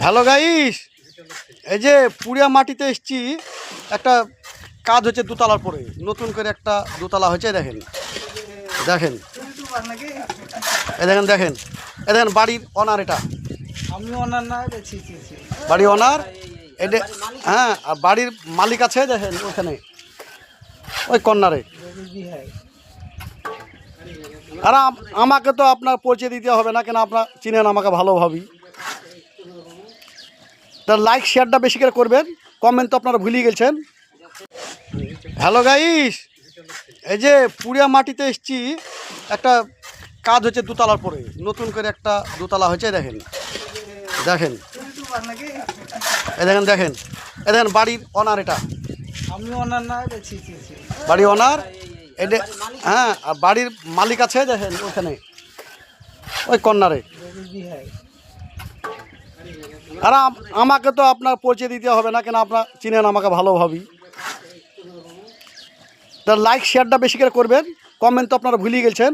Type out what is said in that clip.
Hello guys, এই যে পুরিয়া মাটিতে এসছি। একটা কাজ হচ্ছে দোতলার পরে, নতুন করে একটা দোতলা হয়েছে। দেখেন দেখেন এই দেখেন দেখেন এই দেখেন বাড়ির অনার। এটা আমি ওনার না বাড়ি অনার। এটা হ্যাঁ, আর বাড়ির মালিক আছে দেখেন ওখানে, ওই কর্নারে। আর আমাকে তো আপনার পরিচয় দিতে হবে না, কেন আপনার চিনেন আমাকে ভালোভাবেই। তার লাইক শেয়ারটা বেশি করে করবেন, কমেন্ট তো আপনারা ভুলিয়ে গেছেন। হ্যালো গাইস, এই যে পুরিয়া মাটিতে এসছি। একটা কাজ হচ্ছে দোতলার পরে, নতুন করে একটা দোতলা হয়েছে। দেখেন দেখেন এই দেখেন দেখেন এই দেখেন বাড়ির অনার। এটা আমি ওনার না বাড়ি অনার। এটা হ্যাঁ, আর বাড়ির মালিক আছে দেখেন ওখানে, ওই কর্নারে। আর আমাকে তো আপনার পরিচয় দিতে হবে না, কেন আপনার চিনেন আমাকে ভালোভাবেই। তার লাইক শেয়ারটা বেশি করে করবেন, কমেন্ট তো আপনারা ভুলিয়ে গেছেন।